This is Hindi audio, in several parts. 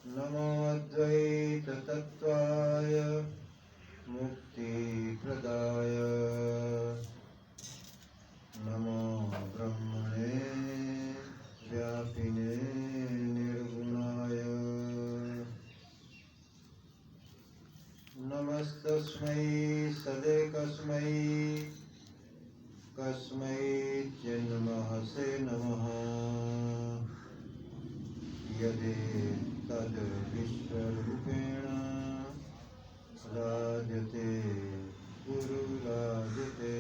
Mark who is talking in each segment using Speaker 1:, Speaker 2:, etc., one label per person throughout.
Speaker 1: नमो अद्वैततत्त्वाय मुक्तिप्रदाय नमो ब्रह्मणे व्यापिने निर्गुणाय नमस्तस्मै सदेकस्मै कस्मैचिन्महसे नमः यदेतद् विश्वरूपेण राजते गुरुराजते।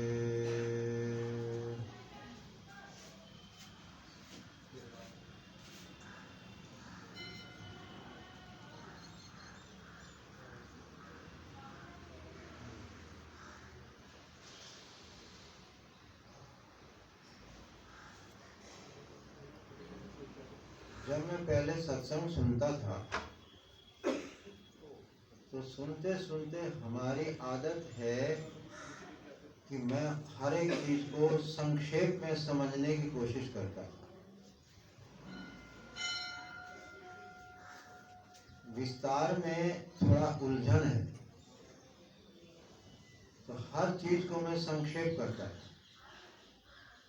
Speaker 1: जब मैं पहले सत्संग सुनता था तो सुनते सुनते हमारी आदत है कि मैं हर एक चीज को संक्षेप में समझने की कोशिश करता था। विस्तार में थोड़ा उलझन है तो हर चीज को मैं संक्षेप करता था।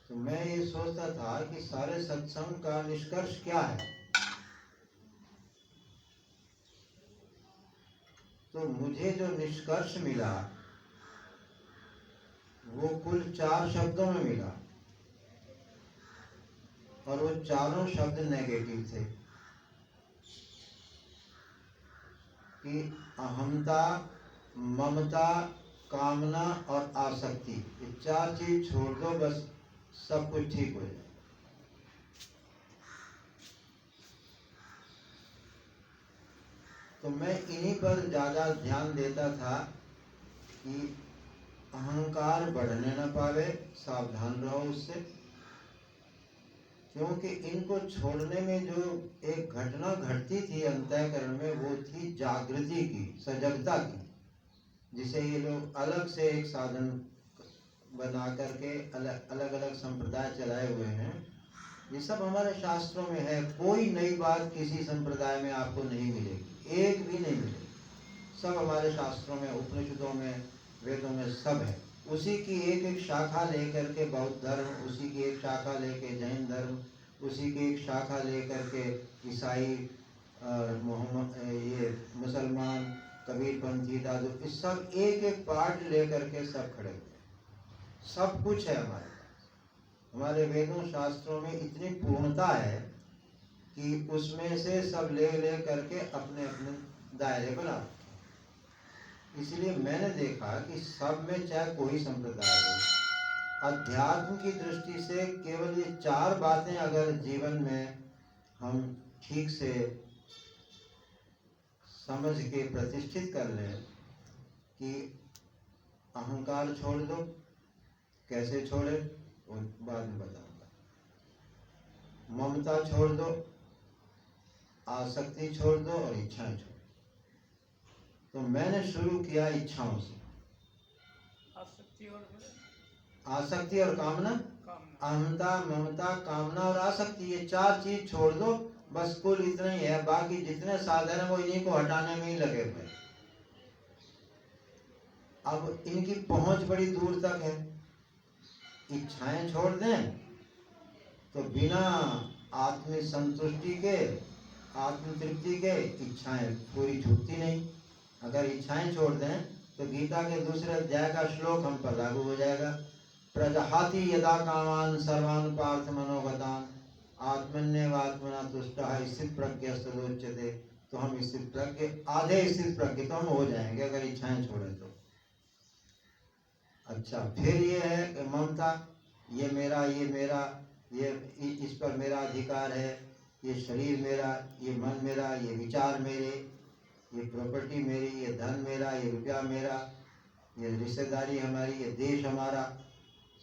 Speaker 1: तो मैं ये सोचता था कि सारे सत्संग का निष्कर्ष क्या है। तो मुझे जो निष्कर्ष मिला वो कुल 4 शब्दों में मिला और वो चारों शब्द नेगेटिव थे कि अहंता, ममता, कामना और आसक्ति, ये 4 चीज छोड़ दो, बस सब कुछ ठीक हो जाए। तो मैं इन्हीं पर ज्यादा ध्यान देता था कि अहंकार बढ़ने न पावे, सावधान रहो उससे, क्योंकि इनको छोड़ने में जो एक घटना घटती थी अंतःकरण में वो थी जागृति की, सजगता की, जिसे ये लोग अलग से एक साधन बना करके अलग अलग संप्रदाय चलाए हुए हैं। ये सब हमारे शास्त्रों में है, कोई नई बात किसी संप्रदाय में आपको नहीं मिलेगी, एक भी नहीं मिलेगी। सब हमारे शास्त्रों में, उपनिषदों में, वेदों में सब है। उसी की एक एक शाखा लेकर के बौद्ध धर्म, उसी की एक शाखा लेके जैन धर्म, उसी की एक शाखा लेकर के ईसाई, मोहम्मद, ये मुसलमान, कबीरपंथी, दादू, इस सब एक एक पार्ट लेकर के सब खड़े हुए। सब कुछ है हमारे पास। हमारे वेदों शास्त्रों में इतनी पूर्णता है कि उसमें से सब ले करके अपने अपने दायरे बना। इसलिए मैंने देखा कि सब में चाहे कोई संप्रदाय हो, अध्यात्म की दृष्टि से केवल ये 4 बातें अगर जीवन में हम ठीक से समझ के प्रतिष्ठित कर लें कि अहंकार छोड़ दो, कैसे छोड़े वो बाद में बताऊंगा। ममता छोड़ दो, आसक्ति छोड़ दो और इच्छाएं छोड़ दो। तो मैंने शुरू किया इच्छाओं से। आसक्ति और कामना, अहंता, ममता, कामना और आसक्ति, ये 4 चीज छोड़ दो, बस कुल इतना ही है। बाकी जितने साधन है वो इन्हीं को हटाने में ही लगे हुए। अब इनकी पहुंच बड़ी दूर तक है। इच्छाएं छोड़ दें तो बिना आत्म संतुष्टि के, आत्म तृप्ति के इच्छाएं पूरी छूटती नहीं। अगर इच्छाएं छोड़ दें तो गीता के दूसरे अध्याय का श्लोक हम पर लागू हो जाएगा। प्रजहाति यदा कामान सर्वान् पार्थ मनोगतान् आत्मन्येवात्मना तुष्टः स्थित प्रज्ञस्तदोच्यते। तो हम स्थित प्रज्ञ, आधे स्थित प्रज्ञ तो हम हो जाएंगे अगर इच्छाएं छोड़े तो। अच्छा, फिर ये है कि ममता, ये मेरा, ये मेरा, ये इस पर मेरा अधिकार है, ये शरीर मेरा, ये मन मेरा, ये विचार मेरे, ये प्रॉपर्टी मेरी, ये धन मेरा, ये रुपया मेरा, ये रिश्तेदारी हमारी, ये देश हमारा।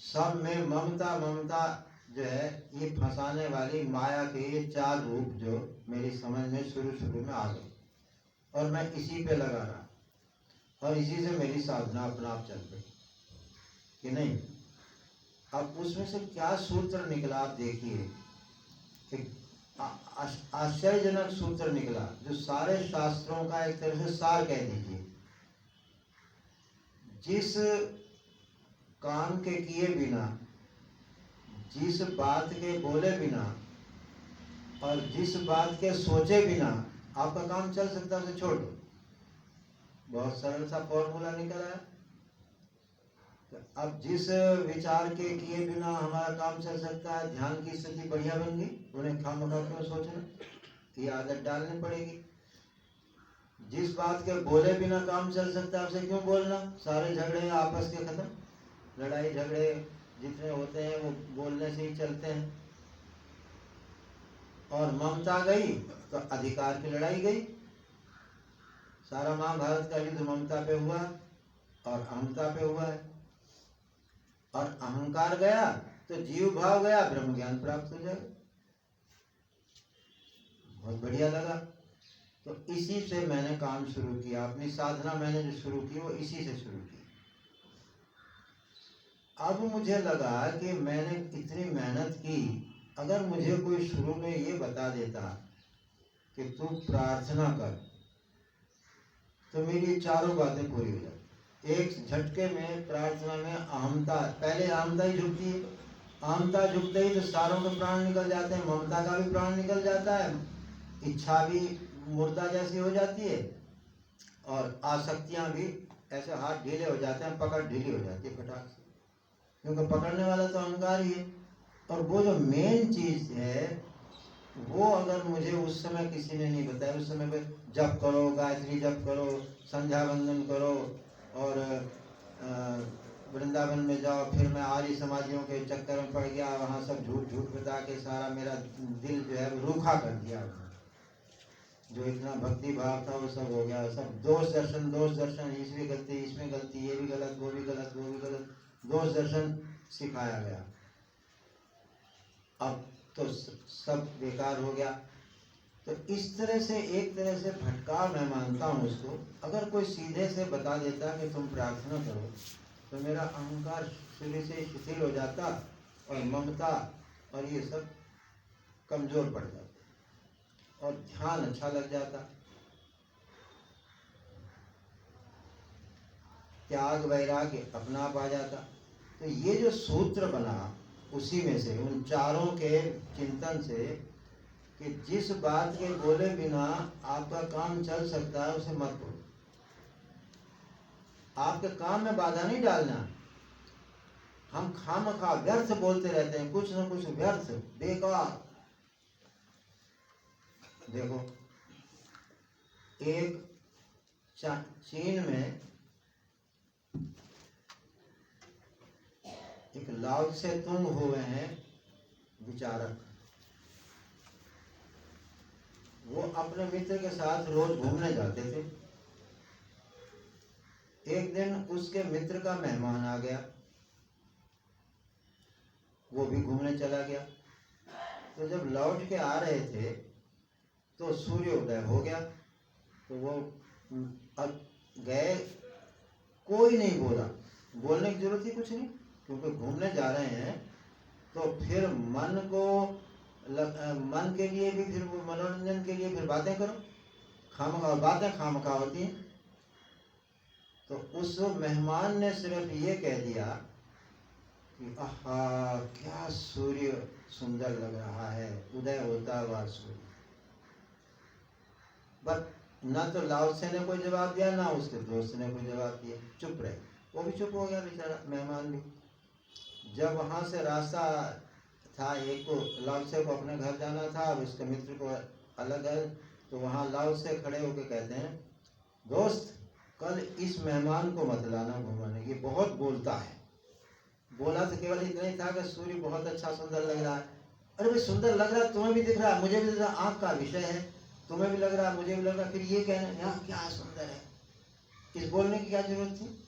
Speaker 1: सब में ममता, ममता जो है ये फंसाने वाली माया के ये 4 रूप जो मेरी समझ में शुरू में आ गए और मैं इसी पे लगा रहा और इसी से मेरी साधना अपना आप चल गई कि नहीं। अब उसमें से क्या सूत्र निकला आप देखिए कि आश्चर्यजनक सूत्र निकला, जो सारे शास्त्रों का एक तरह से सार कह दीजिए। जिस काम के किए बिना, जिस बात के बोले बिना और जिस बात के सोचे बिना आपका काम चल सकता है, उसे छोड़ दो। बहुत सरल सा फॉर्मूला निकला है। अब जिस विचार के किए बिना हमारा काम चल सकता है, ध्यान की स्थिति बढ़िया बन गई, उन्हें खामखा क्यों सोचना, ये आदत डालनी पड़ेगी। जिस बात के बोले बिना काम चल सकता है, उसे क्यों बोलना। सारे झगड़े आपस के खत्म, लड़ाई झगड़े जितने होते हैं वो बोलने से ही चलते हैं। और ममता गई तो अधिकार की लड़ाई गई। सारा महाभारत का युद्ध ममता पे हुआ और अहंता पे हुआ है। और अहंकार गया तो जीव भाव गया, ब्रह्म ज्ञान प्राप्त हो जाएगा। बहुत बढ़िया लगा। तो इसी से मैंने काम शुरू किया, अपनी साधना मैंने जो शुरू की वो इसी से शुरू की। अब मुझे लगा कि मैंने इतनी मेहनत की, अगर मुझे कोई शुरू में ये बता देता कि तू प्रार्थना कर, तो मेरी चारों बातें पूरी हो जाती। एक झटके में प्रार्थना में अहमता, पहले अहमता ही झुकती है। अहमता झुकते ही तो सारों के प्राण निकल जाते हैं, ममता का भी प्राण निकल जाता है, इच्छा भी मुर्दा जैसी हो जाती है, और आसक्तियां भी ऐसे हाथ ढीले हो जाते हैं, पकड़ ढीली हो जाती है फटाक से, क्योंकि पकड़ने वाला तो अहंकार ही है। और वो जो मेन चीज है, वो अगर मुझे उस समय किसी ने नहीं बताया, उस समय पे जप करो, गायत्री जप करो, संध्या वंदन करो, और वृंदावन में जाओ, फिर मैं आर्य समाजियों के चक्कर में पड़ गया, वहाँ सब झूठ झूठ बता के सारा मेरा दिल जो है रूखा कर दिया। जो इतना भक्ति भाव था वो सब हो गया, सब दोष दर्शन, इसमें गलती, इसमें गलती, ये भी गलत, वो भी गलत, वो भी गलत, दोष दर्शन सिखाया गया। अब तो सब बेकार हो गया। तो इस तरह से, एक तरह से भटकाव मैं मानता हूँ उसको। अगर कोई सीधे से बता देता कि तुम प्रार्थना करो, तो मेरा अहंकार शुरू से शिथिल हो जाता, और ममता और ये सब कमजोर पड़ जाता, और ध्यान अच्छा लग जाता, त्याग वैराग्य अपना आप आ जाता। तो ये जो सूत्र बना उसी में से, उन चारों के चिंतन से, कि जिस बात के बोले बिना आपका काम चल सकता है, उसे मत बोलो। आपके काम में बाधा नहीं डालना। हम खामखा व्यर्थ बोलते रहते हैं, कुछ न कुछ व्यर्थ, बेकार। देखो, एक चीन में एक लाओ से तुंग हुए हैं विचारक। वो अपने मित्र के साथ रोज घूमने जाते थे। एक दिन उसके मित्र का मेहमान आ गया, वो भी घूमने चला गया। तो जब लौट के आ रहे थे तो सूर्योदय हो गया। तो वो अब गए, कोई नहीं बोला, बोलने की जरूरत ही कुछ नहीं, क्योंकि घूमने जा रहे हैं। तो फिर मन के लिए भी, फिर वो मनोरंजन के लिए फिर बातें करो, खामखा बातें खामखा होती हैं। तो उस मेहमान ने सिर्फ ये कह दिया कि आहा, क्या सूर्य सुंदर लग रहा है, उदय होता हुआ सूर्य। बट ना तो लाओसे ने कोई जवाब दिया, ना उसके दोस्त ने कोई जवाब दिया, चुप रहे। वो भी चुप हो गया बेचारा, मेहमान भी। जब वहां से रास्ता था, एक को लाओसे को अपने घर जाना था, अब उसके मित्र को अलग है। तो वहां लाओसे खड़े होकर कहते हैं, दोस्त, कल इस मेहमान को मत लाना घुमाने, ये बहुत बोलता है। बोला तो केवल इतना ही था कि सूर्य बहुत अच्छा सुंदर लग रहा है। अरे भाई, सुंदर लग रहा है, तुम्हें भी दिख रहा है, मुझे भी दिख रहा है, आंख का विषय है, तुम्हें भी लग रहा है, मुझे भी लग रहा है, फिर ये कहना यार क्या सुंदर है, इस बोलने की क्या जरूरत थी।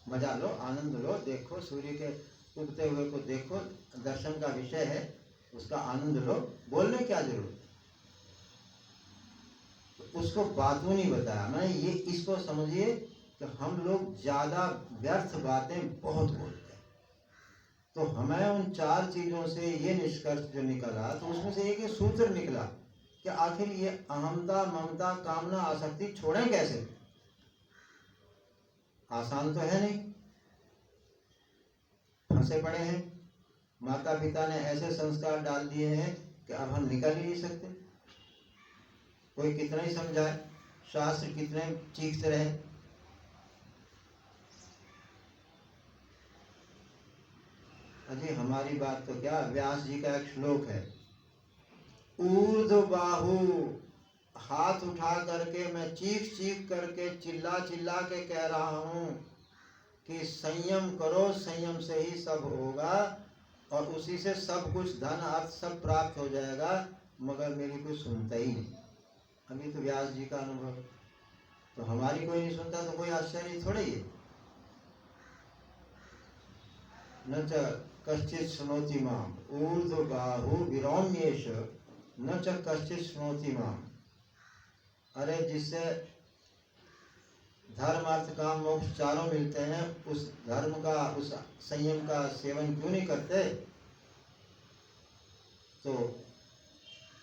Speaker 1: मजा लो, आनंद लो, देखो सूर्य के उगते हुए को देखो, दर्शन का विषय है, उसका आनंद लो, बोलने क्या जरूरत। तो उसको बातों नहीं बताया मैं, ये इसको समझिए कि हम लोग ज्यादा व्यर्थ बातें बहुत बोलते हैं। तो हमें उन 4 चीजों से ये निष्कर्ष जो निकला, तो उसमें से एक सूत्र निकला कि आखिर ये अहमता, ममता, कामना, आसक्ति छोड़ें कैसे। आसान तो है नहीं, फंसे पड़े हैं, माता पिता ने ऐसे संस्कार डाल दिए हैं कि अब हम निकल ही नहीं सकते। कोई कितना ही समझाए, शास्त्र कितने चीखते रहे। अजी हमारी बात तो क्या, व्यास जी का एक श्लोक है, ऊर्ध्व बाहु, हाथ उठा करके मैं चीख चीख करके चिल्ला चिल्ला के कह रहा हूं कि संयम करो, संयम से ही सब होगा और उसी से सब कुछ धन अर्थ सब प्राप्त हो जाएगा, मगर मेरी कोई सुनता ही नहीं। अभी तो व्यास जी का अनुभव, तो हमारी कोई नहीं सुनता तो कोई आश्चर्य थोड़े ही है। न च कश्चित् शृणोति माम ऊर्ध्व बाहु विरौम्येष न च कश्चित् शृणोति माम। अरे जिससे धर्म अर्थ काम मोक्ष चारों मिलते हैं, उस धर्म का, उस संयम का सेवन क्यों नहीं करते। तो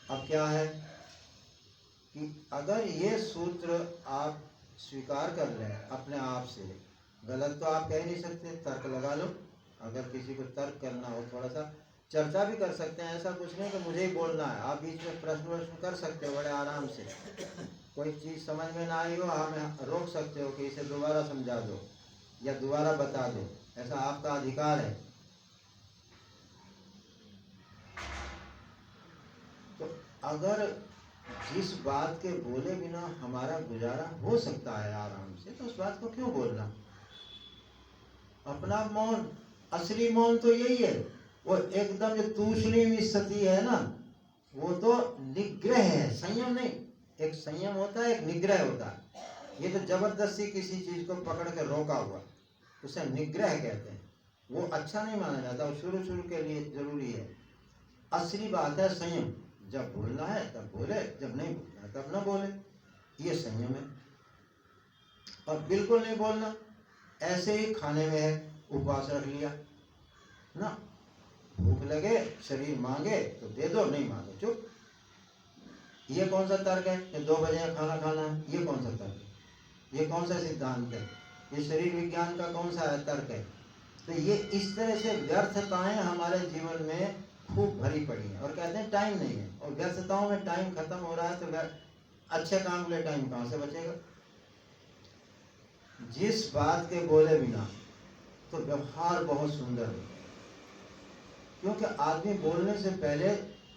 Speaker 1: अब क्या है कि अगर ये सूत्र आप स्वीकार कर लें अपने आप से, गलत तो आप कह नहीं सकते, तर्क लगा लो। अगर किसी को तर्क करना हो, थोड़ा सा चर्चा भी कर सकते हैं, ऐसा कुछ नहीं कि मुझे ही बोलना है। आप बीच में प्रश्न कर सकते हो बड़े आराम से, कोई चीज़ समझ में ना आई हो हमें रोक सकते हो कि इसे दोबारा समझा दो या दोबारा बता दो, ऐसा आपका अधिकार है। तो अगर जिस बात के बोले बिना हमारा गुजारा हो सकता है आराम से, तो उस बात को क्यों बोलना। अपना मौन, असली मौन तो यही है। वो एकदम जो तूष्णीम स्थिति है ना, वो तो निग्रह है, संयम नहीं। एक संयम होता है, एक निग्रह होता है। ये तो जबरदस्ती किसी चीज को पकड़ के रोका हुआ, उसे निग्रह कहते हैं। वो अच्छा नहीं माना जाता, वो शुरू शुरू के लिए जरूरी है। असली बात है संयम, जब बोलना है तब बोले, जब नहीं बोलना है तब ना बोले, ये संयम है। और बिल्कुल नहीं बोलना, ऐसे ही खाने में है, उपवास रख लिया ना, भूख लगे, शरीर मांगे तो दे दो, नहीं मांगे चुप। ये कौन सा तर्क है कि 2 बजे खाना खाना है, ये कौन सा तर्क है, ये कौन सा सिद्धांत है, ये शरीर विज्ञान का कौन सा तर्क है। तो ये इस तरह से व्यर्थताएं हमारे जीवन में खूब भरी पड़ी हैं, और कहते हैं टाइम नहीं है, और व्यर्थताओं में टाइम खत्म हो रहा है, तो अच्छे काम के लिए टाइम कहाँ से बचेगा। जिस बात के बोले बिना तो व्यवहार बहुत सुंदर है, क्योंकि आदमी बोलने से पहले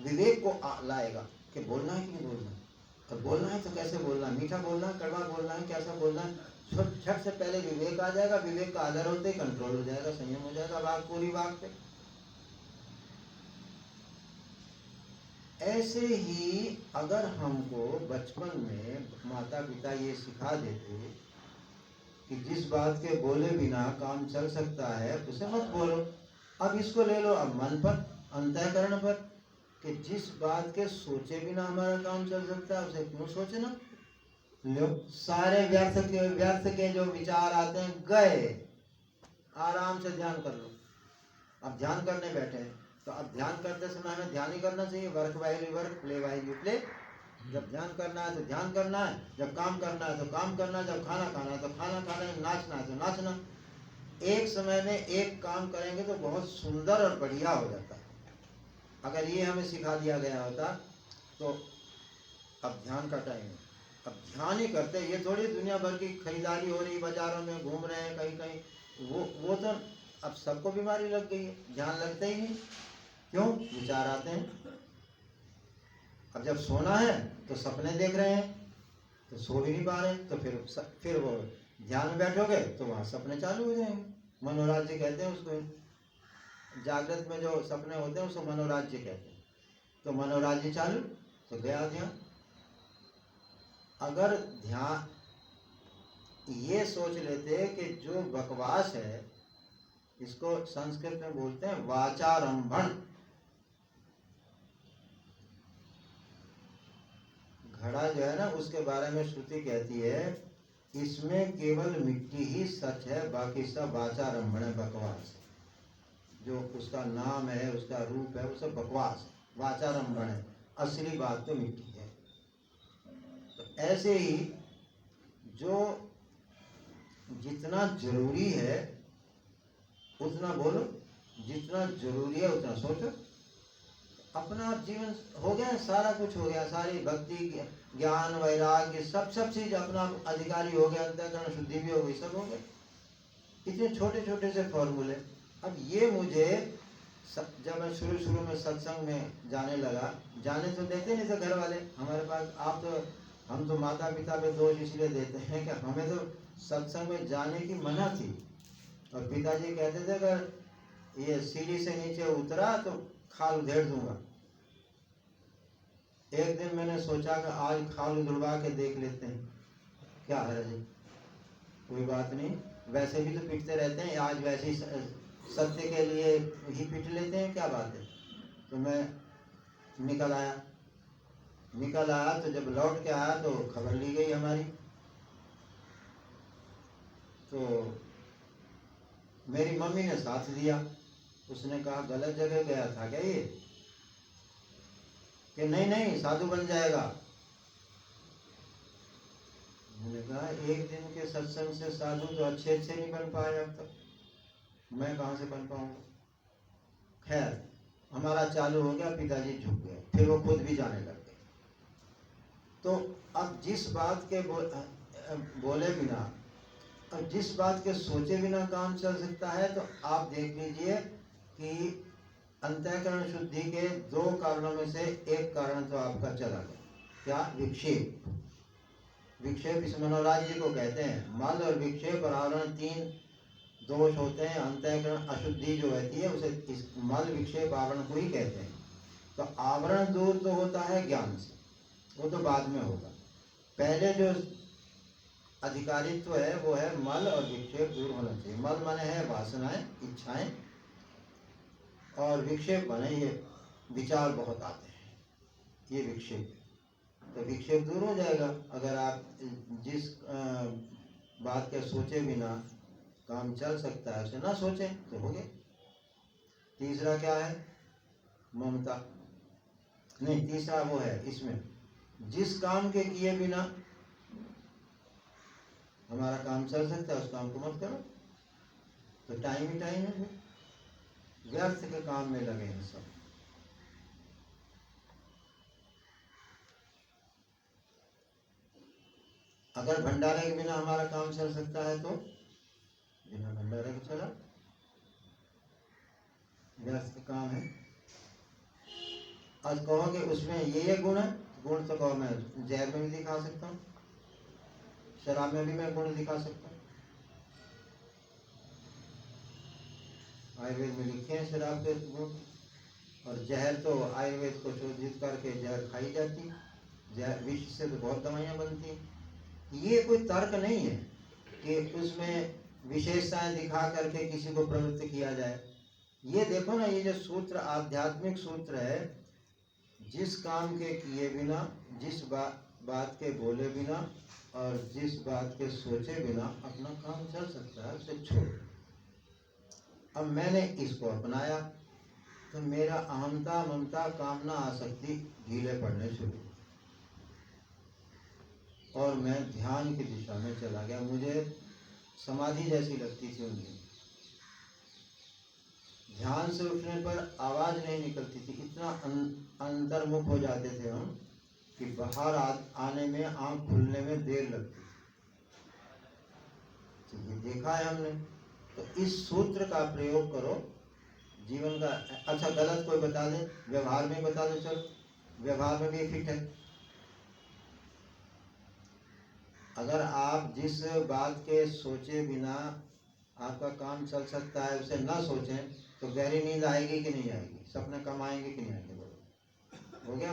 Speaker 1: विवेक को लाएगा कि बोलना है कि नहीं बोलना है, और बोलना है तो कैसे बोलना है, मीठा बोलना है, कड़वा बोलना है, कैसा बोलना है। झट से पहले विवेक आ जाएगा, विवेक का आदर होते ही कंट्रोल हो जाएगा, संयम हो जाएगा बात पूरी बात पे। ऐसे ही अगर हमको बचपन में माता पिता ये सिखा देते कि जिस बात के बोले बिना काम चल सकता है उसे मत बोलो। अब इसको ले लो अब मन पर, अंतःकरण पर, कि जिस बात के सोचे बिना हमारा काम चल सकता है उसे क्यों सोचना। लो सारे व्यर्थ के जो विचार आते हैं गए, आराम से ध्यान कर लो। अब ध्यान करने बैठे हैं तो अब ध्यान करते समय हमें ध्यान ही करना चाहिए, work while you work, play while you play. जब ध्यान करना है तो ध्यान करना है, जब काम करना है तो काम करना है, जब खाना खाना है तो खाना खाना है, नाचना है तो नाचना। एक समय में एक काम करेंगे तो बहुत सुंदर और बढ़िया हो जाता है। अगर ये हमें सिखा दिया गया होता तो अब ध्यान का टाइम है, अब ध्यान ही करते। ये थोड़ी दुनिया भर की खरीदारी हो रही, बाजारों में घूम रहे हैं कहीं कहीं, वो तो अब सबको बीमारी लग गई है, ध्यान लगता ही नहीं। क्यों? विचार आते हैं। अब जब सोना है तो सपने देख रहे हैं, तो सो भी नहीं पा रहे, तो फिर वो ध्यान में बैठोगे तो वहाँ सपने चालू हो जाएंगे। मनोराज्य कहते हैं उसको, जागृत में जो सपने होते हैं उसको मनोराज्य कहते हैं। तो मनोराज्य चालू तो गया ध्यान। अगर ध्यान ये सोच लेते कि जो बकवास है इसको संस्कृत में बोलते हैं वाचारंभण। घड़ा जो है ना उसके बारे में श्रुति कहती है इसमें केवल मिट्टी ही सच है, बाकी सब वाचारंभण है, बकवास। जो उसका नाम है, उसका रूप है, वो सब बकवास है, वाचारंभण है, असली बात तो मिट्टी है। तो ऐसे ही जो जितना जरूरी है उतना बोलो, जितना जरूरी है उतना सोचो। अपना जीवन हो गया, सारा कुछ हो गया, सारी भक्ति, ज्ञान, वैराग्य, सब चीज अपना अधिकारी हो गया, अंतःकरण शुद्धि भी हो गई, सब हो गया। इतने छोटे छोटे से फॉर्मूले। अब ये मुझे जब मैं शुरू में सत्संग में जाने लगा, जाने तो देते नहीं थे घर वाले हमारे पास। आप तो, हम तो माता पिता पे दोष इसलिए देते हैं कि हमें तो सत्संग में जाने की मना थी। और पिताजी कहते थे अगर ये सीढ़ी से नीचे उतरा तो खाल उधेड़ दूंगा। एक दिन मैंने सोचा कि आज खाल उधड़वा के देख लेते हैं, क्या है जी, कोई बात नहीं, वैसे भी तो पिटते रहते हैं, आज वैसे ही सत्य के लिए ही पिट लेते हैं, क्या बात है। तो मैं निकल आया तो जब लौट के आया तो खबर ली गई हमारी। तो मेरी मम्मी ने साथ दिया, उसने कहा गलत जगह गया था क्या ये, कि नहीं साधु बन जाएगा। मैंने कहा एक दिन के सत्संग से साधु तो अच्छे नहीं बन पाए अब तक, मैं कहाँ से बन पाऊंगा। खैर हमारा चालू हो गया, पिताजी झुक गए, फिर वो खुद भी जाने लग गए। तो अब जिस बात के बोले बिना, अब जिस बात के सोचे बिना काम चल सकता है, तो आप देख लीजिए कि अंतःकरण शुद्धि के दो कारणों में से एक कारण तो आपका चला गया। क्या? विक्षेप। विक्षेप इस मनोराज्य को कहते हैं। मल और विक्षेप और आवरण, तीन दोष होते हैं। अंतःकरण अशुद्धि जो रहती है उसे इस मल, विक्षेप, आवरण को ही कहते हैं। तो आवरण दूर तो होता है ज्ञान से, वो तो बाद में होगा। पहले जो अधिकारित्व है वो है मल और विक्षेप दूर होना चाहिए। मल माने है वासनाएं, इच्छाएं, और विक्षेप माने ये विचार बहुत आते हैं, ये विक्षेप। तो विक्षेप दूर हो जाएगा अगर आप जिस बात के सोचे बिना काम चल सकता है उसे ना सोचें तो हो गया। तीसरा क्या है? ममता। नहीं, तीसरा वो है इसमें, जिस काम के किए बिना हमारा काम चल सकता है उस काम को मत करो। तो टाइम ही टाइम है, व्यर्थ के काम में लगे हैं सब। अगर भंडारे के बिना हमारा काम चल सकता है तो बिना भंडारे के चला, व्यर्थ का काम है। आज कहोगे उसमें ये गुण है, गुण तो कहो मैं जहर में भी दिखा सकता हूँ, शराब में भी मैं गुण दिखा सकता हूँ। आयुर्वेद में लिखे हैं शराब के गुण, और जहर तो आयुर्वेद को शोधित करके जहर खाई जाती, जहर विष से तो बहुत दवाइयाँ बनती हैं। ये कोई तर्क नहीं है कि उसमें विशेषताएं दिखा करके किसी को प्रवृत्त किया जाए। ये देखो ना, ये जो सूत्र आध्यात्मिक सूत्र है, जिस काम के किए बिना, जिस बात के बोले बिना और जिस बात के सोचे बिना अपना काम चल सकता है उसे छोड़। अब मैंने इसको अपनाया तो मेरा अहमता, ममता, कामना, आसक्ति ढीले पड़ने शुरू, और मैं ध्यान की दिशा में चला गया। मुझे समाधि जैसी लगती थी उनकी। ध्यान से उठने पर आवाज नहीं निकलती थी, इतना अंतर्मुख हो जाते थे हम कि बाहर आने में, आंख खुलने में देर लगती थी। ये देखा है हमने। तो इस सूत्र का प्रयोग करो जीवन का। अच्छा, गलत कोई बता दे, व्यवहार में बता दो, चलो व्यवहार में भी फिट है। अगर आप जिस बात के सोचे बिना आपका काम चल सकता है उसे ना सोचें तो गहरी नींद आएगी कि नहीं आएगी, सपने कम आएंगे कि नहीं आएंगे, बोलो। हो गया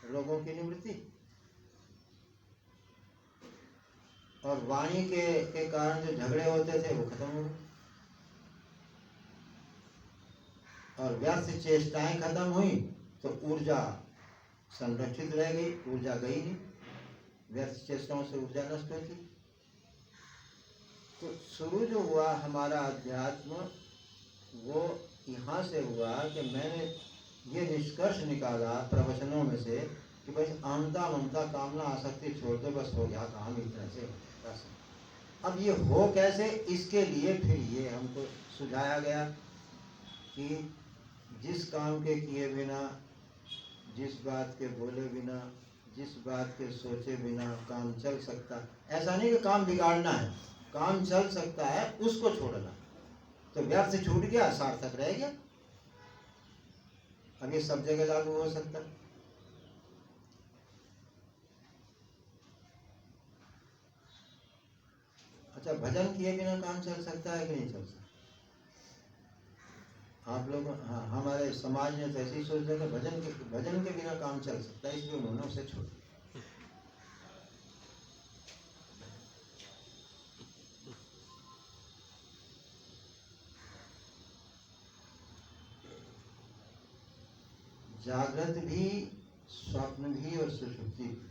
Speaker 1: रोगों की निवृत्ति। और वाणी के कारण जो झगड़े होते थे वो खत्म हो गए, और व्यर्थ चेष्टाएं खत्म हुई तो ऊर्जा संरक्षित रह गई, ऊर्जा गई नहीं, व्यर्थ चेष्टाओं से ऊर्जा नष्ट होती। तो शुरू जो हुआ हमारा अध्यात्म, वो यहाँ से हुआ कि मैंने ये निष्कर्ष निकाला प्रवचनों में से कि भाई अहंता ममता कामना आसक्ति छोड़ दो, बस हो गया काम इतना से बस। अब ये हो कैसे, इसके लिए फिर ये हमको सुझाया गया कि जिस काम के किए बिना, जिस बात के बोले बिना, जिस बात के सोचे बिना काम चल सकता, ऐसा नहीं कि काम बिगाड़ना है, काम चल सकता है उसको छोड़ना, तो व्यर्थ छूट गया, सार्थक रह गया। अब ये सब जगह लागू हो सकता है। अच्छा, भजन किए बिना काम चल सकता है कि नहीं चल सकता? आप लोग, हाँ, हमारे समाज ने तो ऐसी सोच है कि भजन के बिना काम चल सकता है, इसलिए उन्होंने उसे छोड़ दिया। जागृत भी, स्वप्न भी और सुषुप्ति भी,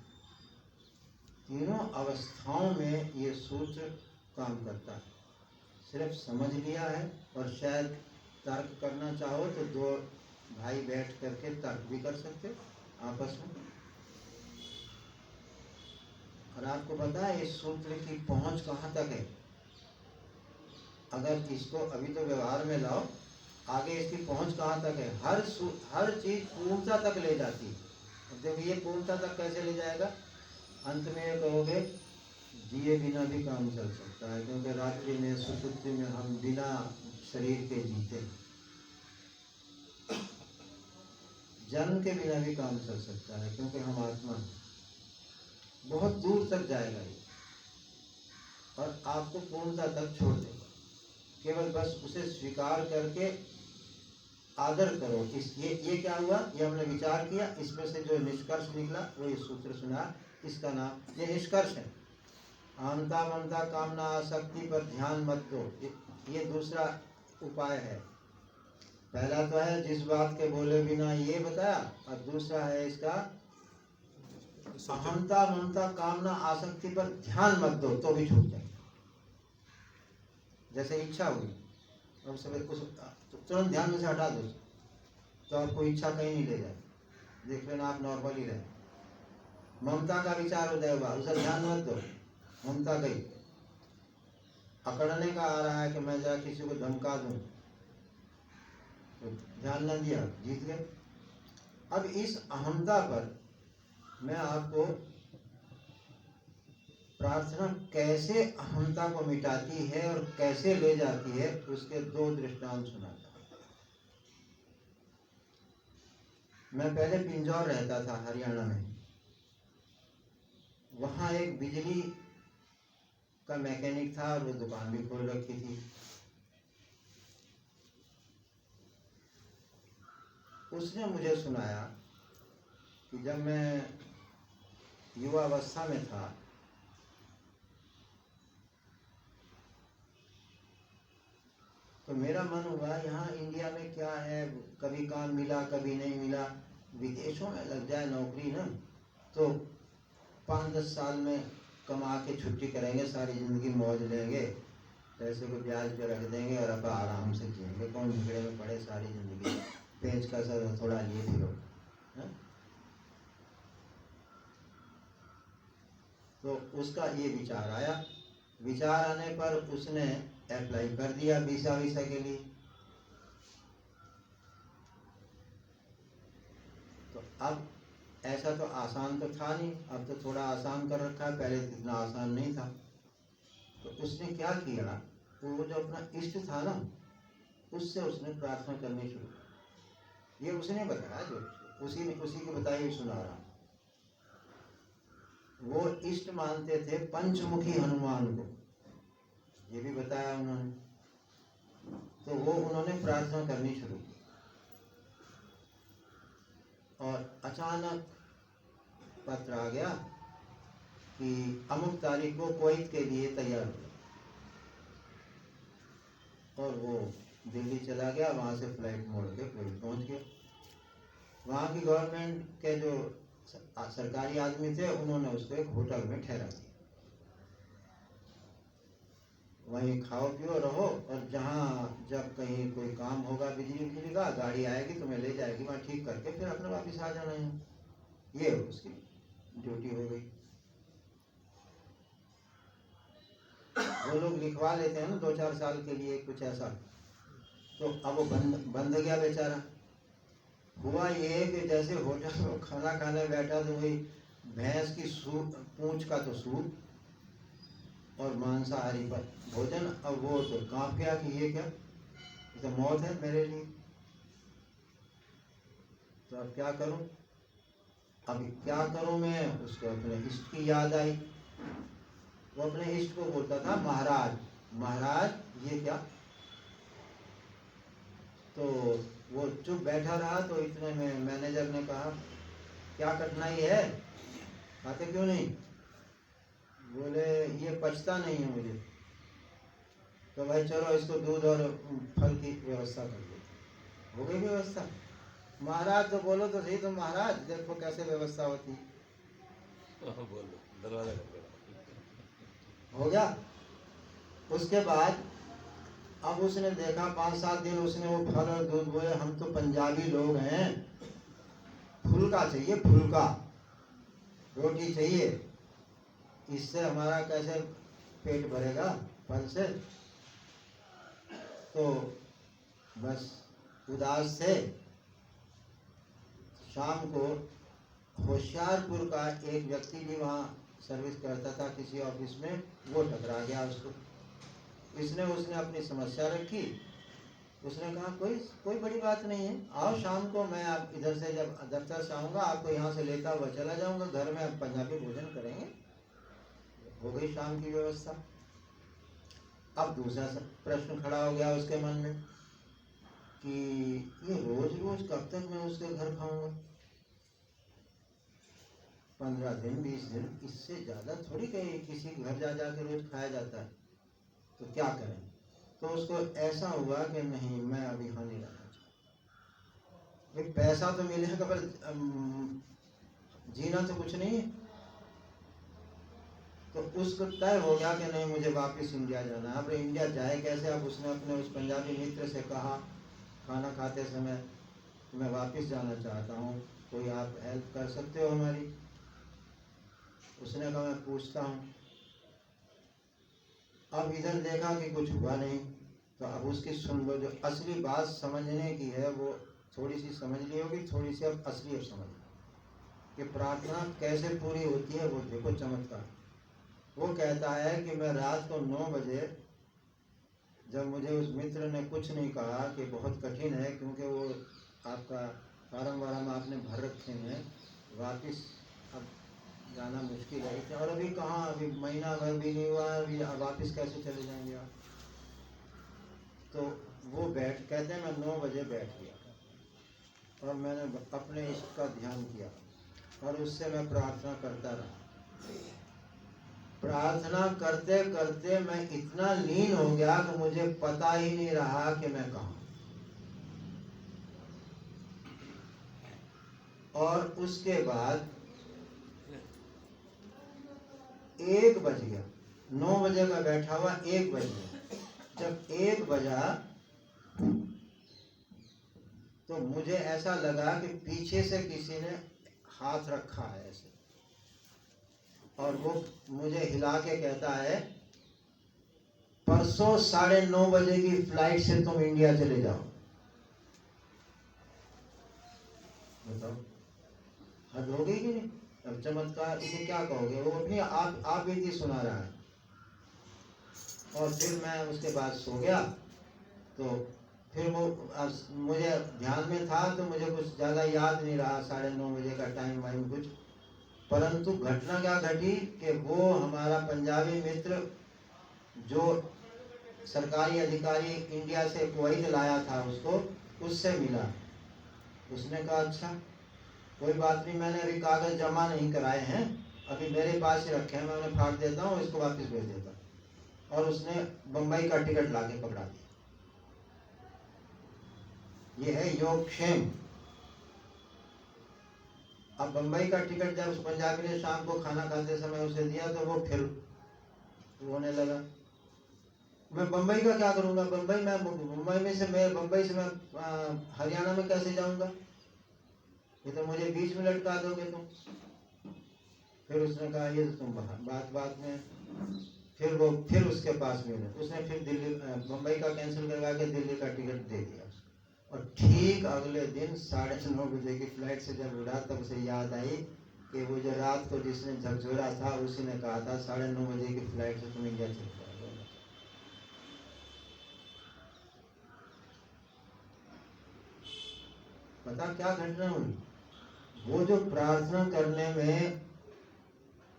Speaker 1: तीनों अवस्थाओं में ये सूत्र काम करता है। सिर्फ समझ लिया है, और शायद तर्क करना चाहो तो दो भाई बैठ करके तर्क भी कर सकते हो आपस में। और आपको पता है इस सूत्र की पहुंच कहाँ तक है? अगर इसको अभी तो व्यवहार में लाओ, आगे इसकी पहुंच कहाँ तक है? हर चीज पूर्णता तक ले जाती है। अब देखो ये पूर्णता तक कैसे ले जाएगा? अंत में ये कहोगे जिए बिना भी काम चल सकता है, क्योंकि रात्रि में सुषुप्ति में हम बिना शरीर के जीते, जन्म के बिना भी काम चल सकता है, क्योंकि हम आत्मा हैं। बहुत दूर तक जाएगा ये, और आपको पूर्णता तक छोड़ देगा। केवल बस उसे स्वीकार करके आदर करो। ये क्या हुआ, ये हमने विचार किया, इसमें से जो निष्कर्ष निकला वो ये सूत्र सुना, इसका नाम ये निष्कर्ष है। अहंता ममता कामना आसक्ति पर ध्यान मत दो, ये दूसरा उपाय है। पहला तो है जिस बात के बोले बिना, ये बताया, और दूसरा है इसका अहंता ममता कामना आसक्ति पर ध्यान मत दो, तो भी छूट जाए। जैसे इच्छा हुई, अब सब कुछ तुरंत ध्यान में से हटा दो, तो आपको इच्छा कहीं नहीं ले जाए, देख लेना आप नॉर्मल ही रहे। ममता का विचार उदय हुआ, उसे ध्यान मत दो, ममता गई। अकड़ने का आ रहा है कि मैं जरा किसी को धमका दूं, तो ध्यान न दिया, जीत गए। अब इस अहंता पर मैं आपको प्रार्थना कैसे अहंता को मिटाती है और कैसे ले जाती है, उसके दो दृष्टांत सुनाता हूं। मैं पहले पिंजौर रहता था हरियाणा में, वहां एक बिजली का मैकेनिक था और वो दुकान भी खोल रखी थी। उसने मुझे सुनाया कि जब मैं युवावस्था में था, तो मेरा मन हुआ यहाँ इंडिया में क्या है, कभी काम मिला कभी नहीं मिला, विदेशों में लग जाए नौकरी ना, तो 5-10 साल में कमा के छुट्टी करेंगे, सारी जिंदगी मौज लेंगे, पैसे को ब्याज पे रख देंगे और अब आराम से जिएंगे, कौन झगड़े में पड़े सारी जिंदगी, पेंच का सर थोड़ा लिए फिरो। तो उसका ये विचार आया, विचार आने पर उसने अप्लाई कर दिया वीसा के लिए। तो अब ऐसा तो आसान तो था नहीं, अब तो थोड़ा आसान कर रखा है, पहले इतना आसान नहीं था। तो उसने क्या किया, वो जो अपना इष्ट था ना, उससे उसने प्रार्थना करनी शुरू की। ये उसने बताया, जो उसी की बताई हुई सुना रहा। वो इष्ट मानते थे पंचमुखी हनुमान को, ये भी बताया उन्होंने। तो वो उन्होंने प्रार्थना करनी शुरू की, और अचानक पत्र आ गया कि अमुक तारीख को कुवैत के लिए तैयार हो, और वो दिल्ली चला गया, वहाँ से फ्लाइट मोड़ के कुवैत पहुँच गया। वहाँ की गवर्नमेंट के जो सरकारी आदमी थे, उन्होंने उसको एक होटल में ठहरा दिया। वहीं खाओ पियो रहो, और जहाँ जब कहीं कोई काम होगा बिजली का, गाड़ी आएगी तुम्हें ले जाएगी वहाँ ठीक करके फिर अपने वापस आ जाना है। ये उसकी ड्यूटी हो गई। वो लोग लिखवा लेते हैं ना 2-4 साल के लिए कुछ ऐसा, तो अब वो बंद गया बेचारा। हुआ ये कि जैसे होटल में खाना खाने बैठा तो वही भैंस की सूप, पूंछ का तो सूप और मांसाहारी पर भोजन। अब वो तो कांप गया कि ये क्या, ये तो मौत है मेरे लिए। तो अब क्या करूं, अभी क्या करूं मैं। उसको अपने इष्ट की याद आई। वो अपने इष्ट को बोलता था महाराज महाराज ये क्या। तो वो चुप बैठा रहा। तो इतने में मैनेजर ने कहा क्या कठिनाई है, खाते क्यों नहीं। बोले ये पचता नहीं है मुझे। तो भाई चलो इसको दूध और फल की व्यवस्था कर दो। हो गई व्यवस्था। महाराज तो बोलो तो सही, तो महाराज देखो कैसे व्यवस्था होती।
Speaker 2: बोलो दरवाजा
Speaker 1: हो गया। उसके बाद अब उसने देखा 5-7 दिन उसने वो फल और दूध बोले हम तो पंजाबी लोग हैं, फुल्का चाहिए, फुल्का रोटी चाहिए, इससे हमारा कैसे पेट भरेगा फल से। तो बस उदास थे। शाम को होशियारपुर का एक व्यक्ति भी वहाँ सर्विस करता था किसी ऑफिस में, वो टकरा गया उसको। उसने अपनी समस्या रखी। उसने कहा कोई बड़ी बात नहीं है, आओ शाम को मैं आप इधर से जब दफ्तर से आऊँगा आपको यहाँ से लेता हुआ चला जाऊँगा, घर में आप पंजाबी भोजन करेंगे। हो गई शाम की व्यवस्था। अब दूसरा प्रश्न खड़ा हो गया उसके मन में कि ये रोज रोज कब तक मैं उसके घर खाऊंगा। 15 दिन 20 दिन, इससे ज़्यादा थोड़ी कहीं किसी घर जा के रोज खाया जाता है। तो क्या करें। तो उसको ऐसा हुआ कि नहीं मैं अभी यहाँ नहीं रहना चाहता। भाई पैसा तो मिलेगा पर जीना तो कुछ नहीं है। तो उसको तय हो गया कि नहीं मुझे वापस इंडिया जाना है। अब इंडिया जाए कैसे। अब उसने अपने उस पंजाबी मित्र से कहा खाना खाते समय मैं वापस जाना चाहता हूँ, कोई आप हेल्प कर सकते हो हमारी। उसने कहा मैं पूछता हूँ। अब इधर देखा कि कुछ हुआ नहीं। तो अब उसकी सुन लो, जो असली बात समझने की है वो थोड़ी सी समझ ली होगी, थोड़ी सी अब असली अब समझ कि प्रार्थना कैसे पूरी होती है। वो देखो चमत्कार। वो कहता है कि मैं रात को 9 बजे, जब मुझे उस मित्र ने कुछ नहीं कहा कि बहुत कठिन है क्योंकि वो आपका फार्म वार्म आपने भर रखे हैं, वापस अब जाना मुश्किल है। और अभी कहाँ, अभी महीना भर भी नहीं हुआ, अभी वापस कैसे चले जाएंगे आप। तो वो कहते हैं मैं 9 बजे बैठ गया और मैंने अपने इष्ट का ध्यान किया और उससे मैं प्रार्थना करता रहा। प्रार्थना करते करते मैं इतना लीन हो गया कि मुझे पता ही नहीं रहा कि मैं कहाँ। और उसके बाद 1 बज गया। 9 बजे का बैठा हुआ 1 बज गया। जब 1 बजा तो मुझे ऐसा लगा कि पीछे से किसी ने हाथ रखा है ऐसे, और वो मुझे हिला के कहता है परसों 9:30 बजे की फ्लाइट से तुम इंडिया चले जाओ। बताओ हद हो गई कि नहीं। अब चमत्कार इसे क्या कहोगे। वो अपनी आप बीती सुना रहा है। और फिर मैं उसके बाद सो गया। तो फिर वो मुझे ध्यान में था तो मुझे कुछ ज़्यादा याद नहीं रहा 9:30 बजे का टाइम वाइम कुछ। परंतु घटना क्या घटी कि वो हमारा पंजाबी मित्र जो सरकारी अधिकारी इंडिया से कुवैत लाया था उसको, उससे मिला। उसने कहा अच्छा कोई बात नहीं, मैंने अभी कागज जमा नहीं कराए हैं, अभी मेरे पास ही रखे हैं, मैं उन्हें फाड़ देता हूँ, इसको वापस भेज देता हूँ। और उसने बम्बई का टिकट लाके पकड़ा दिया। ये है योगक्षेम। अब बम्बई का टिकट जब उस पंजाबी ने शाम को खाना खाते समय उसे दिया तो वो फिर रोने लगा। मैं बम्बई का क्या करूंगा? बम्बई से मैं हरियाणा में कैसे जाऊंगा? ये तो मुझे बीच में लटका दोगे तुम। फिर उसने कहा ये तो तुम बात में फिर उसके पास मिले, उसने फिर दिल्ली बम्बई का कैंसिल करवा के दिल्ली का टिकट दे दिया उसको। और ठीक अगले दिन 9:30 बजे की फ्लाइट से जब उड़ा तब उसे याद आई कि वो जो रात को जिसने झकझोरा था उसी ने कहा था 9:30 बजे की फ्लाइट से तुम इंडिया चले जाओगे। पता क्या घटना हुई? वो जो प्रार्थना करने में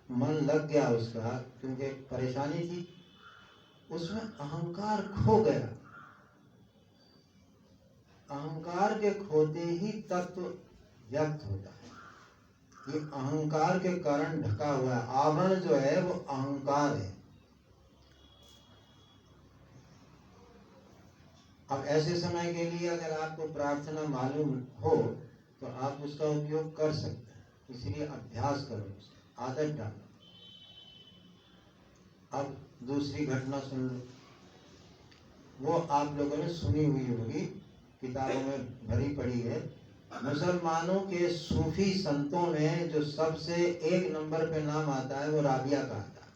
Speaker 1: मन लग गया उसका, क्योंकि परेशानी थी, उसमें अहंकार खो गया। अहंकार के खोते ही तत्व व्यक्त होता है। ये अहंकार के कारण ढका हुआ है। आवरण जो है वो अहंकार है। अब ऐसे समय के लिए अगर आपको प्रार्थना मालूम हो तो आप उसका उपयोग कर सकते हैं, इसलिए अभ्यास करो, आदत डालो। अब दूसरी घटना सुन लो, वो आप लोगों ने सुनी हुई होगी, किताबों में भरी पड़ी है। मुसलमानों के सूफी संतों में जो सबसे 1 नंबर पे नाम आता है वो राबिया का आता है।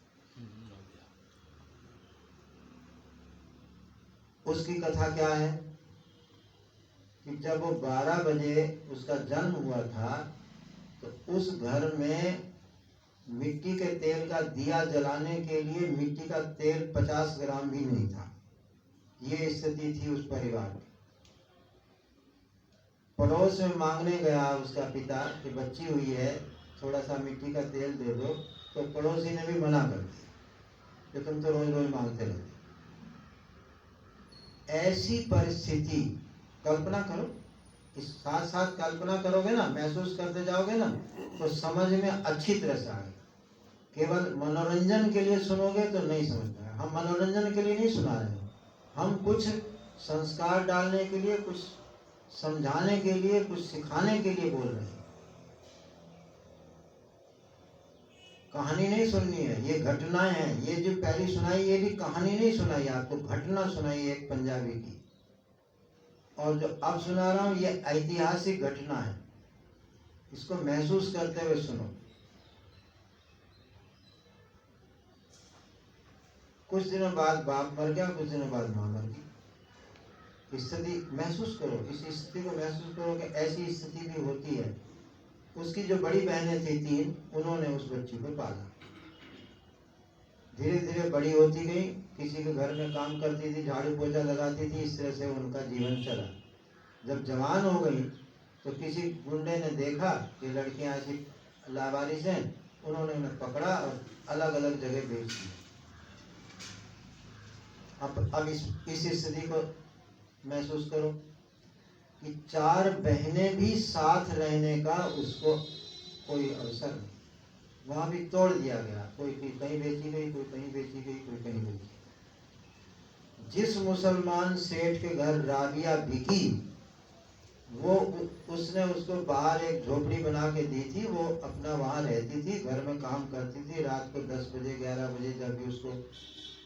Speaker 1: उसकी कथा क्या है कि जब वो 12 बजे उसका जन्म हुआ था तो उस घर में मिट्टी के तेल का दिया जलाने के लिए मिट्टी का तेल 50 ग्राम भी नहीं था। ये स्थिति थी उस परिवार की। पड़ोस में मांगने गया उसका पिता कि बच्ची हुई है, थोड़ा सा मिट्टी का तेल दे दो, तो पड़ोसी ने भी मना कर दिया कि तुम तो रोज रोज मांगते रहते। ऐसी परिस्थिति कल्पना करो, इस साथ साथ कल्पना करोगे ना, महसूस करते जाओगे ना, तो समझ में अच्छी तरह से आएगा। केवल मनोरंजन के लिए सुनोगे तो नहीं समझ में आएगा। हम मनोरंजन के लिए नहीं सुना रहे हैं, हम कुछ संस्कार डालने के लिए, कुछ समझाने के लिए, कुछ सिखाने के लिए बोल रहे हैं। कहानी नहीं सुननी है, ये घटनाएं हैं। ये जो पहली सुनाई ये भी कहानी नहीं सुनाई आपको, घटना सुनाई एक पंजाबी की। और जो अब सुना रहा हूं ये ऐतिहासिक घटना है, इसको महसूस करते हुए सुनो। कुछ दिनों बाद बाप मर गया, कुछ दिनों बाद मां मर गई। स्थिति महसूस करो, इस स्थिति को महसूस करो कि ऐसी स्थिति भी होती है। उसकी जो बड़ी बहनें थी 3, उन्होंने उस बच्ची को पाला। धीरे धीरे बड़ी होती गई, किसी के घर में काम करती थी, झाड़ू पोछा लगाती थी, इस तरह से उनका जीवन चला। जब जवान हो गई तो किसी गुंडे ने देखा कि लड़कियां ऐसी लावारिस हैं, उन्होंने उन्हें पकड़ा और अलग अलग जगह बेच दिया। अब इस स्थिति को महसूस करो कि 4 बहनें भी साथ रहने का उसको कोई अवसर नहीं, वहां भी तोड़ दिया गया। कोई कहीं बेची गई, कोई कहीं बेची गई, कोई कहीं बेची। जिस मुसलमान सेठ के घर राबिया बिकी, वो उसने उसको बाहर एक झोपड़ी बना के दी थी। वो अपना वहां रहती थी, घर में काम करती थी। रात को 10 बजे 11 बजे जब भी उसको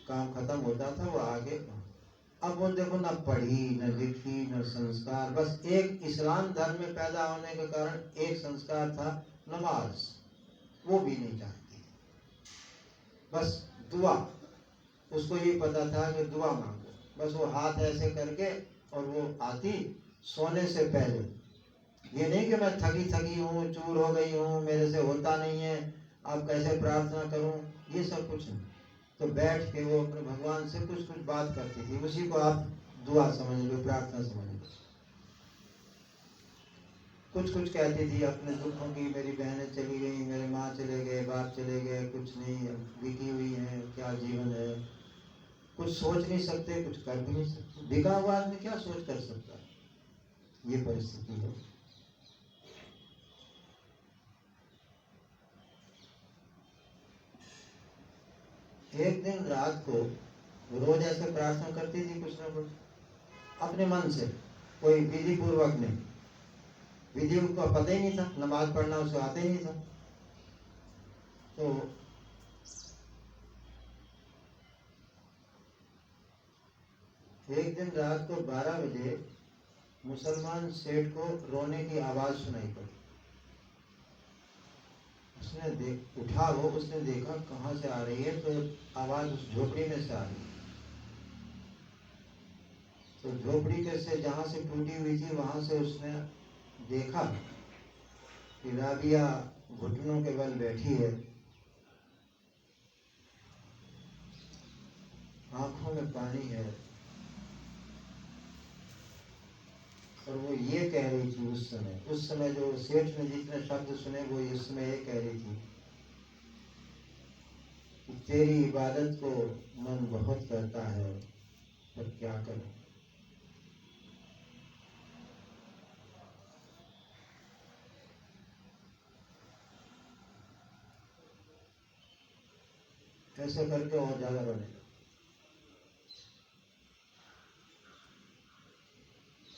Speaker 1: काम खत्म होता था वो आगे। अब वो देखो, ना पढ़ी न लिखी न संस्कार, बस एक इस्लाम धर्म में पैदा होने के कारण एक संस्कार था, नमाज, वो भी नहीं जानती। बस दुआ, उसको ये पता था कि दुआ मांगो, बस वो हाथ ऐसे करके, और वो आती सोने से पहले। ये नहीं कि मैं थकी थकी हूँ, चूर हो गई हूँ, मेरे से होता नहीं है, अब कैसे प्रार्थना करूँ, ये सब कुछ नहीं। तो बैठ के वो अपने भगवान से कुछ कुछ बात करती थी, उसी को आप दुआ समझ लो, प्रार्थना समझ लो। कुछ कुछ कहती थी अपने दुखों की, मेरी बहनें चली गई, मेरे माँ चले गए, बाप चले गए, कुछ नहीं, बिकी हुई है, क्या जीवन है, कुछ सोच नहीं सकते, कुछ कर भी नहीं सकते। बिका हुआ आदमी क्या सोच कर सकता है? ये परिस्थिति है। एक दिन रात को रोज ऐसे प्रार्थना करती थी, कुछ ना कुछ अपने मन से, कोई विधि पूर्वक नहीं। विधि उनको पता ही नहीं था, नमाज पढ़ना उसे आता ही नहीं था। तो एक दिन रात को 12 बजे मुसलमान सेठ को रोने की आवाज सुनाई पड़ी। उसने उठा वो, उसने देखा कहाँ से आ रही है, तो आवाज उस झोपड़ी में से आ रही। तो झोपड़ी के से जहाँ से टूटी हुई थी वहां से उसने देखा कि राबिया घुटनों के बल बैठी है, आंखों में पानी है, और वो ये कह रही थी उस समय जो सेठ ने जितने शब्द सुने वो इस समय ये कह रही थी कि तेरी इबादत को मन बहुत करता है, पर क्या करूं। ऐसे करके और ज्यादा रोने लगा।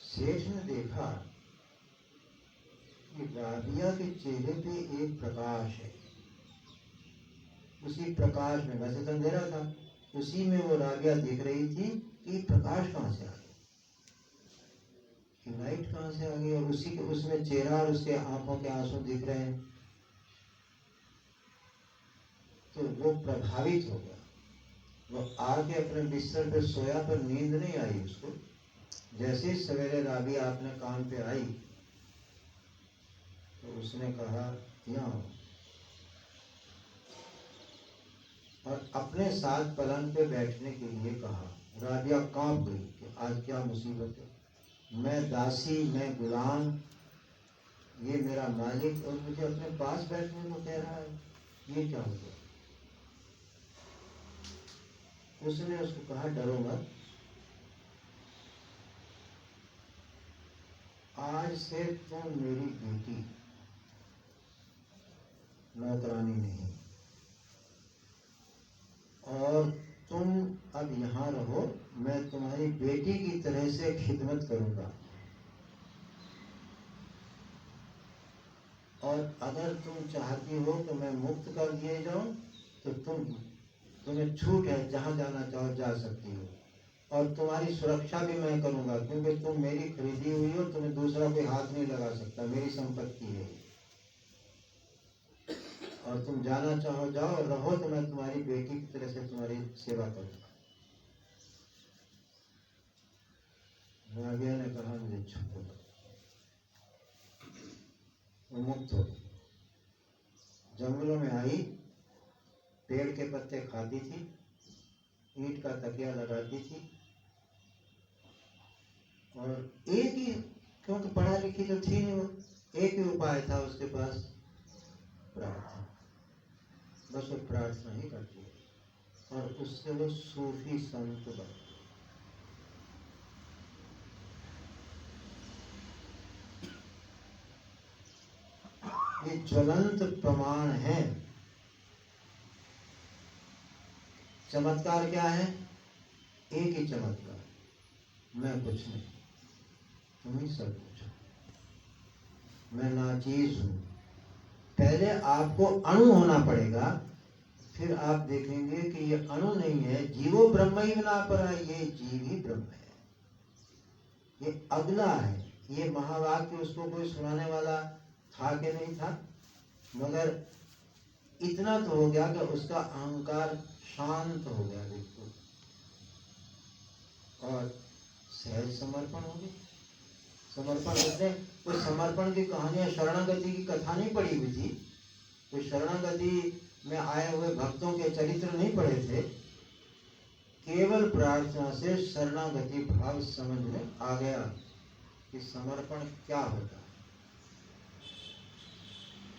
Speaker 1: सेठ ने देखा कि राबिया के चेहरे पे एक प्रकाश है। उसी प्रकाश में, वैसे तो अंधेरा था, उसी में वो राबिया देख रही थी कि प्रकाश कहाँ से आ गया, कि लाइट कहाँ से आ गई, और उसी के उसमें चेहरा और उसके आंखों के आंसू दिख रहे हैं। तो वो प्रभावित हो गया। वो आके अपने बिस्तर पे सोया, पर नींद नहीं आई उसको। जैसे ही सवेरे राबिया अपने काम पे आई तो उसने कहा यहाँ आओ, और अपने साथ पलंग पे बैठने के लिए कहा। राबिया कांप गई कि आज क्या मुसीबत है, मैं दासी, मैं गुलाम, ये मेरा मालिक, और मुझे अपने पास बैठने को कह रहा है, ये क्या हो गया। उसने उसको कहा डरो मत, आज से तुम मेरी बेटी, नौकरानी नहीं, और तुम अब यहाँ रहो, मैं तुम्हारी बेटी की तरह से खिदमत करूंगा, और अगर तुम चाहती हो तो मैं मुक्त कर दिए जाऊं तो तुम्हें छूट है, जहां जाना चाहो जा सकती हो, और तुम्हारी सुरक्षा भी मैं करूंगा, क्योंकि तुम मेरी खरीदी हुई हो, तुम्हें दूसरा कोई हाथ नहीं लगा सकता, मेरी संपत्ति है, और तुम जाना चाहो जाओ, रहो तो मैं तुम्हारी बेटी की तरह से तुम्हारी सेवा करूंगा। राबिया ने कहा मुझे छोड़ दो। वो मुक्त हो, जंगलों में आई, पेड़ के पत्ते खाती थी, ईंट का तकिया लगाती थी, और एक ही, क्योंकि पढ़ा लिखी तो थी नहीं वो, एक ही उपाय था उसके पास, प्रार्थना। बस वो प्रार्थना ही करती है, और उससे वो सूफी संत बन। ये ज्वलंत प्रमाण है। चमत्कार क्या है? एक ही चमत्कार, मैं कुछ नहीं, तुम ही सब कुछ हो, मैं नाचीज हूं। पहले आपको अणु होना पड़ेगा, फिर आप देखेंगे कि ये अणु नहीं है, जीवो ब्रह्म ही ना परा, ये जीव ही ब्रह्म है। ये अगला है। ये महावाक्य उसको कोई सुनाने वाला था कि नहीं था, मगर इतना तो हो गया कि उसका अहंकार शांत हो गया बिल्कुल, और सहज समर्पण हो गई। समर्पण होते, कोई समर्पण की कहानियां, शरणागति की कथा नहीं पड़ी हुई थी, कोई शरणागति में आए हुए भक्तों के चरित्र नहीं पढ़े थे। केवल प्रार्थना से शरणागति भाव समझ में आ गया कि समर्पण क्या होता है।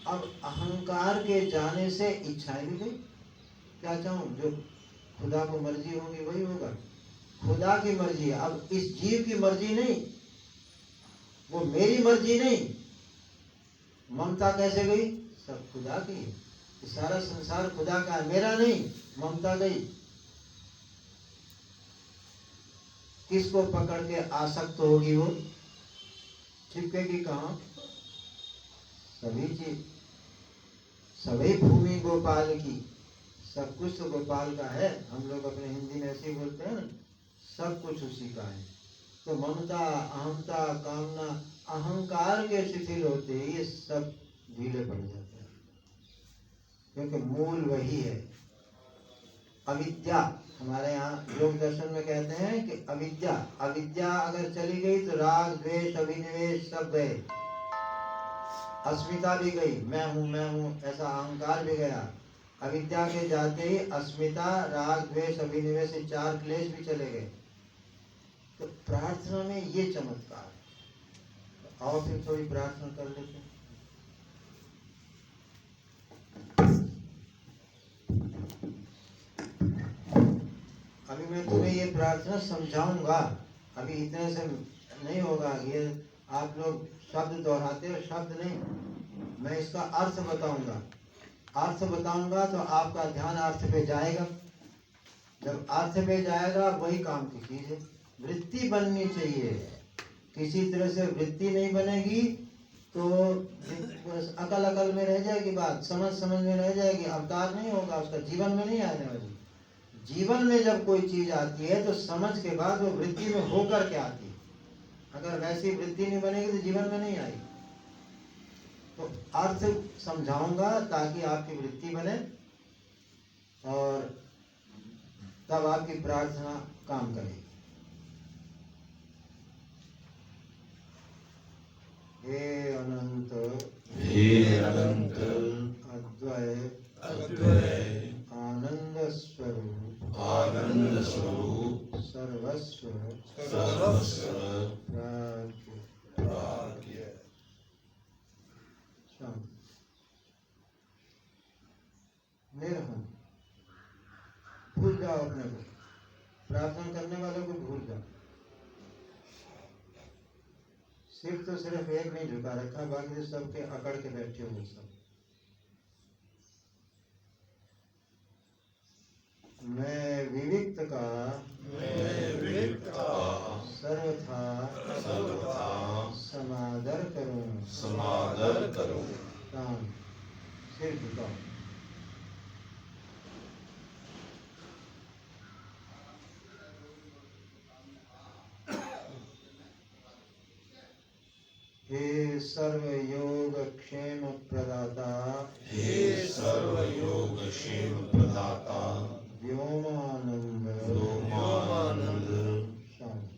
Speaker 1: अब अहंकार के जाने से इच्छाएं भी गई, क्या चाहूं, जो खुदा को मर्जी होगी वही होगा, खुदा की मर्जी। अब इस जीव की मर्जी नहीं, वो मेरी मर्जी नहीं। ममता कैसे गई? सब खुदा की, सारा संसार खुदा का है, मेरा नहीं, ममता गई। किसको पकड़ के आसक्त होगी वो, चिपकेगी कहां? सभी चीज, सभी भूमि गोपाल की, सब कुछ तो गोपाल का है। हम लोग अपने हिंदी में ऐसे ही बोलते हैं ना, सब कुछ उसी का है। तो ममता, अहमता, कामना, अहंकार के शिथिल होते ही ये सब ढीले पड़ जाते हैं, क्योंकि मूल वही है। अविद्या, हमारे यहाँ योग दर्शन में कहते हैं कि अविद्या, अविद्या अगर चली गई तो राग द्वेष अभिनिवेश सब गए, अस्मिता भी गई, मैं हूँ ऐसा अहंकार भी गया। अविद्या के जाते ही अस्मिता, राग द्वेष अभिनिवेश, ये चार क्लेश भी चले गए। तो प्रार्थना में ये चमत्कार है। आओ फिर थोड़ी प्रार्थना कर लेते हैं। अभी मैं तुम्हें ये प्रार्थना समझाऊंगा, अभी इतने से नहीं होगा। ये आप लोग शब्द दोहराते हो, शब्द नहीं, मैं इसका अर्थ बताऊंगा। अर्थ बताऊंगा तो आपका ध्यान अर्थ पे जाएगा। जब अर्थ पे जाएगा वही काम की चीज है। वृत्ति बननी चाहिए, किसी तरह से वृत्ति नहीं बनेगी तो अकल अकल में रह जाएगी बात, समझ समझ में रह जाएगी, अवतार नहीं होगा, उसका जीवन में नहीं आने वाली। जीवन में जब कोई चीज आती है तो समझ के बाद वो वृत्ति में होकर के आती है। अगर वैसी वृत्ति नहीं बनेगी तो जीवन में नहीं आएगी। तो अर्थ समझाऊंगा ताकि आपकी वृत्ति बने और तब आपकी प्रार्थना काम करेगी। हे अनंत,
Speaker 2: हे अनंत
Speaker 1: अद्वय आनंद स्वरूप,
Speaker 2: आनंद स्वरूप,
Speaker 1: सर्वस्व
Speaker 2: प्राज्ञ
Speaker 1: निर्हम। भूल जाओ अपने को, प्रार्थना करने वालों को भूल जाओ। सिर तो सिर्फ एक नहीं झुका रखा, बाकी सबके अकड़ के बैठे हुए सब। मैं विविक्त का सर्वथा समादर करूं। काम सिर झुकाओ। हे सर्व योग क्षेम प्रदाता,
Speaker 2: हे सर्व योग क्षेम प्रदाता,
Speaker 1: व्योमानंद शांति।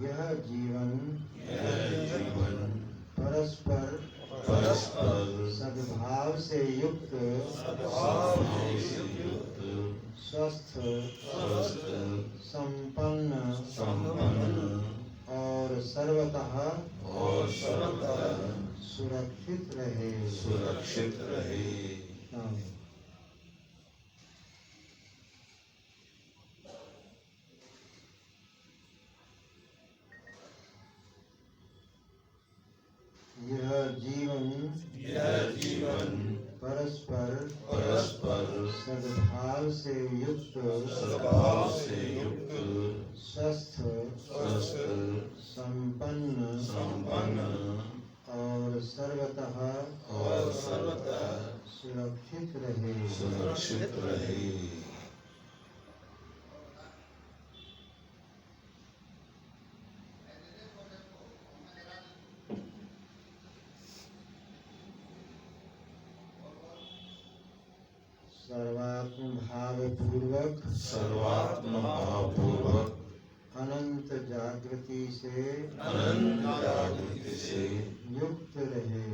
Speaker 1: यह जीवन परस्पर सद्भाव से युक्त स्वस्थ संपन्न और सर्वतः सुरक्षित रहे। यह जीवन परस्पर सद्भाव से युक्त स्वस्थ संपन्न और सर्वतः सुरक्षित रहे। सर्वात्म भावपूर्वक अनंत जागृति से युक्त रहे।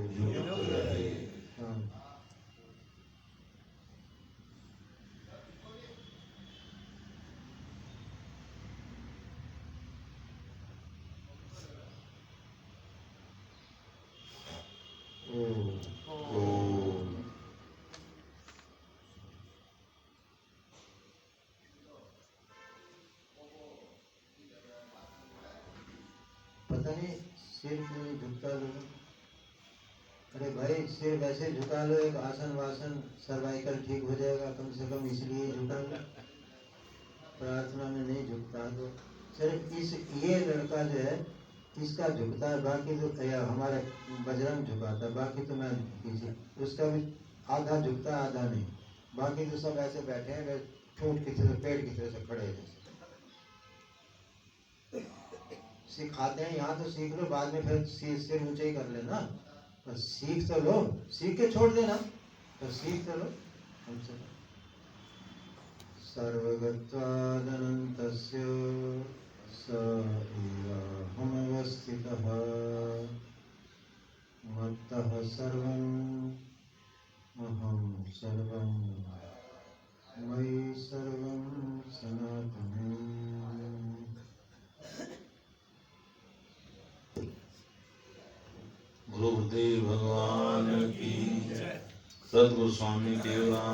Speaker 1: पता नहीं सिर क्यों नहीं झुकता लोग। अरे भाई सिर वैसे झुका लो, एक आसन वासन सर्वाइकल ठीक हो जाएगा, कम से कम इसलिए झुका लो। प्रार्थना में नहीं झुकता तो सिर्फ ये लड़का जो है इसका झुकता है, बाकी तो हमारे बजरंग झुकाता है, बाकी तो मैं पीछे, उसका भी आधा झुकता है आधा नहीं, बाकी तो सब ऐसे बैठे हैं वे ठूंठ की तरह पेड़ की तरह से खड़े हैं। सिखाते हैं यहाँ तो सीख लो, बाद में फिर सिर ऊंचे ही कर लेना, पर सीख तो लो, सीख के छोड़ देना, पर सीख तो लो हमसे। सर्वगत्वादनन्तस्य स एवाहमवस्थितः मत्तः सर्वम् अहं सर्वं मयि सर्वं सनातनम्।
Speaker 2: गुरुदेव भगवान की, सद्गुरु स्वामी देवराम